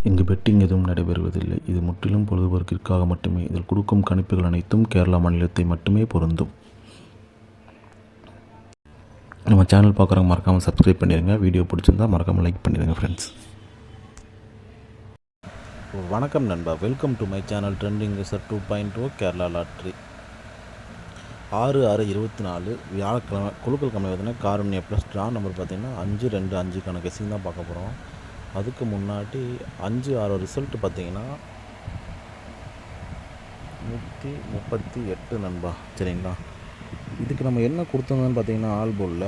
இங்கு பெட்டிங் எதுவும் நடைபெறுவதில்லை. இது முற்றிலும் பொழுதுபோக்கிற்காக மட்டுமே. இதில் கொடுக்கும் கணிப்புகள் அனைத்தும் கேரளா மாநிலத்தை மட்டுமே பொருந்தும். நம்ம சேனல் பார்க்குறவங்க மறக்காமல் சப்ஸ்கிரைப் பண்ணிடுங்க. வீடியோ பிடிச்சிருந்தா மறக்காமல் லைக் பண்ணிடுங்க ஃப்ரெண்ட்ஸ். வணக்கம் நண்பா, welcome to my channel trending result 2.0 Kerala lottery. 6/6/24 வியாழக்கிழமை குழுக்கள் கம்மி பார்த்தீங்கன்னா காருண்யா ப்ளஸ் ட்ரா நம்பர் பார்த்தீங்கன்னா 525க்கான கெஸிங் தான் பார்க்க போகிறோம். அதுக்கு முன்னாடி 5/6 ரிசல்ட் பார்த்தீங்கன்னா 138 நண்பா. சரிங்களா, இதுக்கு நம்ம என்ன கொடுத்தோங்கன்னு பார்த்தீங்கன்னா ஆல்போலில்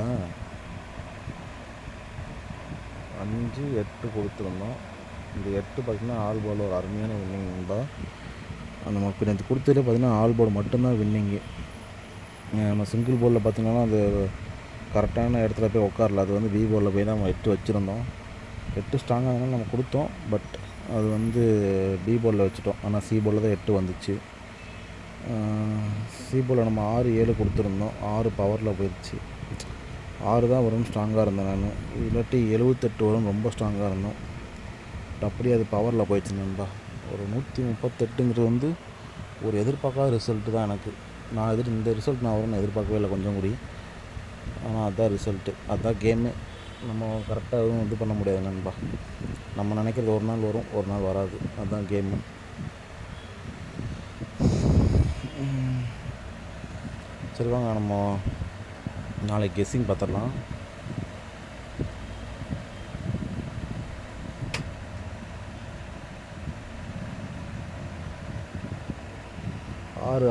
5-8 கொடுத்துருந்தோம். இந்த 8 பார்த்திங்கன்னா ஆல்போல் ஒரு அருமையான வின்னிங் நண்பா. நம்ம பின்னாடி கொடுத்ததே பார்த்திங்கன்னா ஆல்போல் மட்டும்தான் வின்னிங்கு. நம்ம சிங்கிள் போலில் பார்த்திங்கன்னா அது கரெக்டான இடத்துல போய் உட்காரல. அது வி போலில் போய் தான் நம்ம 8 வச்சுருந்தோம். 8 ஸ்ட்ராங்காக இருந்தாலும் நம்ம கொடுத்தோம். பட் அது டி போலில் வச்சுட்டோம். ஆனால் சி போலில் தான் 8 வந்துச்சு. சி போலில் நம்ம 6-7 கொடுத்துருந்தோம். 6 பவரில் போயிடுச்சு. 6 தான் வரும்னு ஸ்ட்ராங்காக இருந்தேன் நான். இல்லாட்டி 78 வரும் ரொம்ப ஸ்ட்ராங்காக இருந்தோம். அப்படியே அது பவரில் போயிடுச்சு நண்பா. ஒரு 138ங்கிறது ஒரு எதிர்பார்க்காத ரிசல்ட்டு தான் எனக்கு. இந்த ரிசல்ட் நான் வரும்னு எதிர்பார்க்கவே இல்லை கொஞ்சம் கூடி. ஆனால் அதுதான் ரிசல்ட்டு, அதுதான் கேமு. நம்ம கரெக்டாக எதுவும் இது பண்ண முடியாது நண்பா. நம்ம நினைக்கிறது ஒரு நாள் வரும், ஒரு நாள் வராது. அதுதான் கேமு. சரி வாங்க நம்ம நாளைக்கு கெஸ்ஸிங் பார்த்துடலாம்.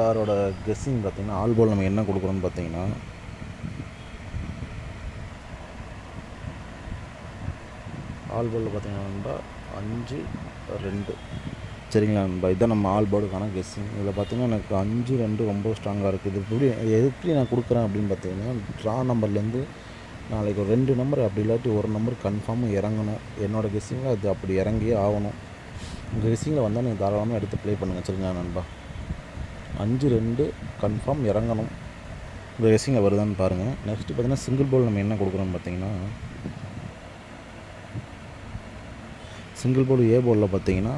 ஆறோட கெஸ்ஸிங் பார்த்திங்கன்னா ஆல்போல் நம்ம என்ன கொடுக்குறோன்னு பார்த்தீங்கன்னா ஆல்போலில் பார்த்தீங்கன்னா நண்பா 5-2. சரிங்களா நண்பா, இதுதான் நம்ம ஆல்போர்டுக்கான கெஸ்ஸிங். இதில் பார்த்திங்கன்னா எனக்கு 5-2 ரொம்ப ஸ்ட்ராங்காக இருக்குது. இது எப்படி நான் கொடுக்குறேன் அப்படின்னு பார்த்தீங்கன்னா ட்ரா நம்பர்லேருந்து நாளைக்கு ஒரு 2 நம்பர் அப்படி இல்லாட்டி ஒரு நம்பர் கன்ஃபார்மாக இறங்கணும். என்னோடய கெஸ்ஸிங்கில் அது அப்படி இறங்கியே ஆகணும். உங்கள் கெஸ்ஸிங்கில் வந்தால் நீங்கள் தாராளமாக எடுத்து ப்ளே பண்ணுங்கள். சரிங்களா நண்பா, 5-2 கன்ஃபார்ம் இறங்கணும். இந்த கெஸ்ஸிங்கில் வருதான்னு பாருங்கள். நெக்ஸ்ட்டு பார்த்தீங்கன்னா சிங்கிள் போல் நம்ம என்ன கொடுக்குறோன்னு பார்த்தீங்கன்னா சிங்கிள் போல் ஏ போலில் பார்த்தீங்கன்னா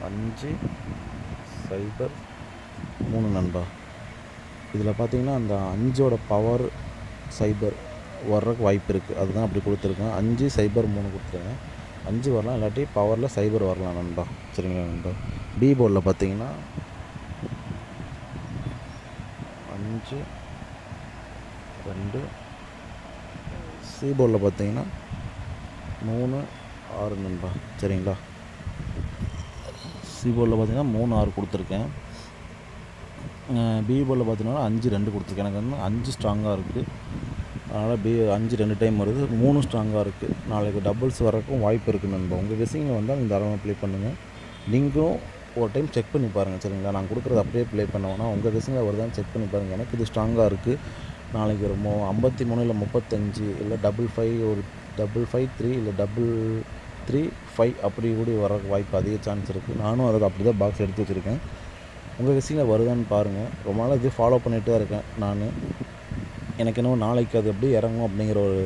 5-0-3 நண்பா. இதில் பார்த்தீங்கன்னா அந்த 5ஓட பவர் சைபர் வர்றதுக்கு வாய்ப்பு இருக்குது. அதுதான் அப்படி கொடுத்துருக்கேன். 5-0-3 கொடுத்துருக்கேன். 5 வரலாம், இல்லாட்டி பவரில் சைபர் வரலாம் நண்பா. சரிங்களா நண்பா. பி போர்டில் பார்த்தீங்கன்னா 5-2. சி போர்டில் பார்த்தீங்கன்னா 3-6 நண்பா. சரிங்களா, சி போர்டில் பார்த்தீங்கன்னா 3-6 கொடுத்துருக்கேன். பி போர்டில் பார்த்தீங்கன்னா 5-2 கொடுத்துருக்கேன். எனக்கு 5 ஸ்ட்ராங்காக இருக்குது. அதனால் 5-2 டைம் வருது. 3 ஸ்ட்ராங்காக இருக்குது. நாளைக்கு டபுள்ஸ் வரக்கும் வாய்ப்பு இருக்குது நண்பா. உங்கள் கெஸ்ஸிங்கில் வந்தால் நீங்கள் தாராளமாக ப்ளே பண்ணுங்கள். நீங்களும் ஒரு டைம் செக் பண்ணி பாருங்கள். சரிங்களா, நான் கொடுக்குறது அப்படியே ப்ளே பண்ணுவேன்னா உங்கள் கெஸ்ஸிங்கில் வருதான்னு செக் பண்ணி பாருங்கள். எனக்கு இது ஸ்ட்ராங்காக இருக்குது. நாளைக்கு ஒரு 53 இல்லை 35 இல்லை 55 ஒரு 553 இல்லை 335 அப்படி கூட வர வாய்ப்பு அதிக சான்ஸ் இருக்குது. நானும் அதை அப்படி தான் பாக்ஸ் எடுத்து வச்சுருக்கேன். உங்கள் கெஸ்ஸிங்கில் வருதான்னு பாருங்கள். ரொம்ப நாள் இது ஃபாலோ பண்ணிகிட்டு தான் இருக்கேன் நான். எனக்கு என்னவோ நாளைக்கு அது எப்படி இறங்கும் அப்படிங்கிற ஒரு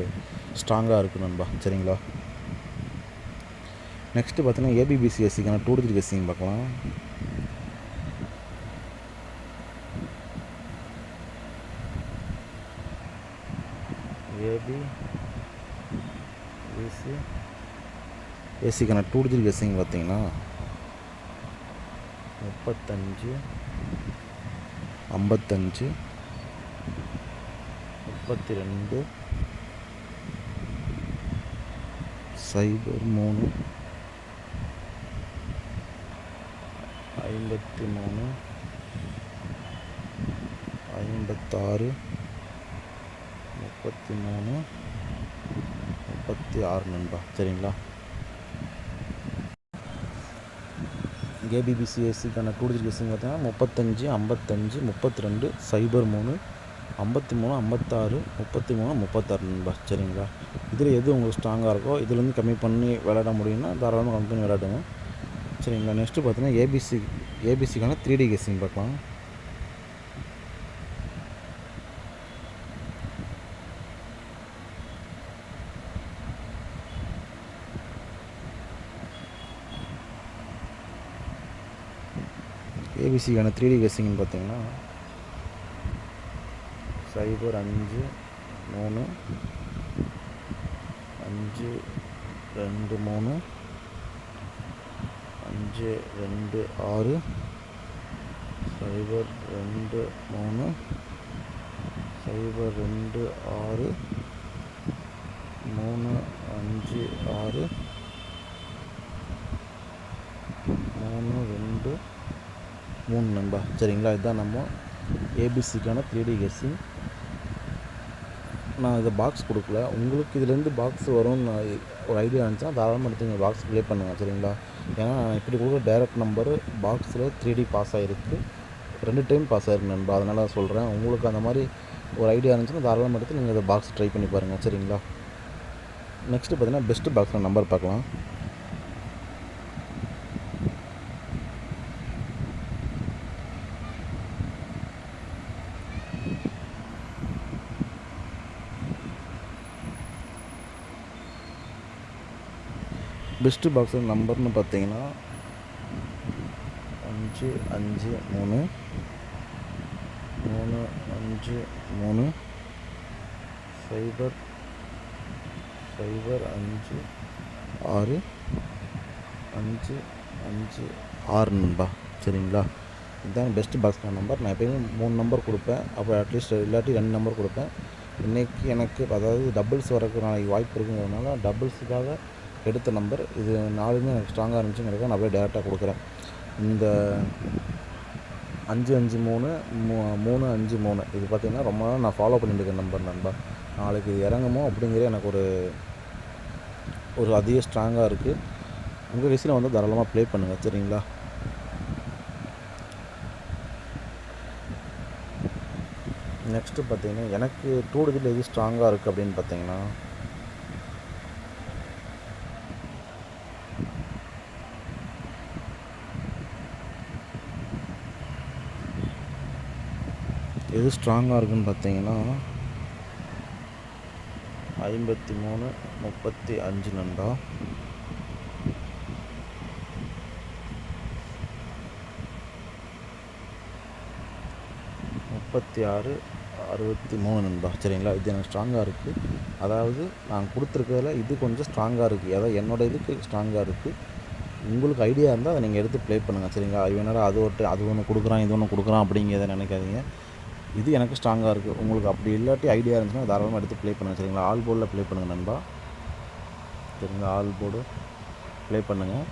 ஸ்ட்ராங்காக இருக்குது நண்பா. சரிங்களா, நெக்ஸ்ட்டு பார்த்தீங்கன்னா ஏபிபிசிஎஸ்சிக்கான 2-3 கெஸ்ஸிங் பார்க்கலாம். ஏபிபிசிஎஸ்சிக்கான 2-3 கெஸ்ஸிங் பார்த்தீங்கன்னா 35, 55, 32, 0-3, 53, 56, 33, 36 நண்பா. சரிங்களா, ஏபிபிசிஎஸ்சிக்கான 2-3 கெஸ்ஸிங் பார்த்தீங்கன்னா 35, 55, 32, 0-3, 53, 56, 33, 36 நண்பா. சரிங்களா, இதில் எது உங்களுக்கு ஸ்ட்ராங்காக இருக்கோ இதுலேருந்து கம்மி பண்ணி விளையாட முடியும்னா தாராளமாக கம்மி பண்ணி விளையாடுங்க. சரிங்களா, நெக்ஸ்ட்டு பார்த்தீங்கன்னா ஏபிசிக்கான 3D கெஸ்ஸிங் பார்க்கலாம். ஏபிசிக்கான 3D கெஸ்ஸிங்னு பார்த்தீங்கன்னா 0 5 3 5 2 3 5 2 6 0 2 3 0 2 6 3 5 6 3 2 3 நண்பா. சரிங்களா, இதுதான் நம்ம ஏபிசிக்கான 3D கெஸ்ஸிங். நான் இதை பாக்ஸ் கொடுக்கல, உங்களுக்கு இதுலேருந்து பாக்ஸ் வரும்னு நான் ஒரு ஐடியா இருந்துச்சுன்னா தாராளமாக எடுத்து நீங்கள் பாக்ஸ் ப்ளே பண்ணுங்கள். சரிங்களா, ஏன்னா நான் இப்படி கொடுக்குற டைரக்ட் நம்பரு பாக்ஸில் 3D பாஸ் ஆகிருக்கு, 2 டைம் பாஸ் ஆகிருக்கு நண்பா. அதனால் சொல்கிறேன், உங்களுக்கு அந்த மாதிரி ஒரு ஐடியா இருந்துச்சுன்னா தாராளமாக எடுத்து நீங்கள் இதை பாக்ஸ் ட்ரை பண்ணி பாருங்கள். சரிங்களா, நெக்ஸ்ட்டு பார்த்தீங்கன்னா பெஸ்ட்டு பாக்ஸில் நம்பர் பார்க்கலாம். பெஸ்ட்டு பாக்ஸில் நம்பர்னு பார்த்தீங்கன்னா 5 5 3 3 5 3 0 0 5 6 5 5 6 நண்பா. சரிங்களா, இதுதான் பெஸ்ட்டு பாக்ஸில் நம்பர். நான் எப்போயுமே 3 நம்பர் கொடுப்பேன், அப்போ அட்லீஸ்ட் இல்லாட்டி 2 நம்பர் கொடுப்பேன். இன்றைக்கி எனக்கு அதாவது டபுள்ஸ் வரக்கு நாளைக்கு வாய்ப்பு இருக்குங்கிறதுனால டபுள்ஸுக்காக எடுத்த நம்பர் இது 4மே எனக்கு ஸ்ட்ராங்காக இருந்துச்சுங்கிறதுக்காக நான் அப்படியே டேரெக்டாக கொடுக்குறேன். இந்த 5 5 3 3 5 3 இது பார்த்திங்கன்னா ரொம்ப நாள் நான் ஃபாலோ பண்ணிட்டு இருக்க நம்பர் நண்பா. நாளைக்கு இது இறங்குமோ அப்படிங்கிற எனக்கு ஒரு அதிக ஸ்ட்ராங்காக இருக்குது. உங்கள் விஷயம் வந்து தாராளமாக ப்ளே பண்ணுங்கள். சரிங்களா, நெக்ஸ்ட்டு பார்த்திங்கன்னா எனக்கு 2 டிஜிட்டில் எது ஸ்ட்ராங்காக இருக்குது அப்படின்னு பார்த்தீங்கன்னா எது ஸ்ட்ராங்காக இருக்குதுன்னு பார்த்தீங்கன்னா 53 35 நண்பா. 36 63 நண்பா. சரிங்களா, இது எனக்கு ஸ்ட்ராங்காக இருக்குது. அதாவது நான் கொடுத்துருக்கிறதுல இது கொஞ்சம் ஸ்ட்ராங்காக இருக்குது, அதாவது என்னோடய இதுக்கு ஸ்ட்ராங்காக இருக்குது. உங்களுக்கு ஐடியா இருந்தால் அதை நீங்கள் எடுத்து ப்ளே பண்ணுங்கள். சரிங்களா, என்னடா அது ஒன்று கொடுக்குறான் இது ஒன்று கொடுக்குறான் அப்படிங்கிறத நினைக்காதீங்க. இது எனக்கு ஸ்ட்ராங்காக இருக்குது. உங்களுக்கு அப்படி இல்லாட்டி ஐடியா இருந்துச்சுன்னா தாராளமாக எடுத்து ப்ளே பண்ணுங்கள். சரிங்களா, ஆல் போர்டில் ப்ளே பண்ணுங்கள் நண்பா. சரிங்களா, ஆல் போர்டு ப்ளே பண்ணுங்கள்.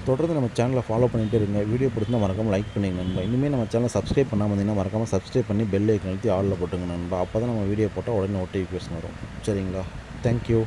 தொடர்ந்து நம்ம சேனலை ஃபாலோ பண்ணிகிட்டே இருங்க. வீடியோ பிடிச்சிருந்தா மறக்காமல் லைக் பண்ணிங்க நண்பா. இனிமேல் நம்ம சேனலை சப்ஸ்கிரைப் பண்ணாமல் இருந்தீங்கன்னா மறக்காமல் சப்ஸ்கிரைப் பண்ணி பெல் ஐக்கன் அழுத்தி ஆலில் போட்டுங்க நண்பா. அப்போ தான் நம்ம வீடியோ போட்டால் உடனே நோட்டிஃபிகேஷன் வரும். சரிங்களா, தேங்க்யூ.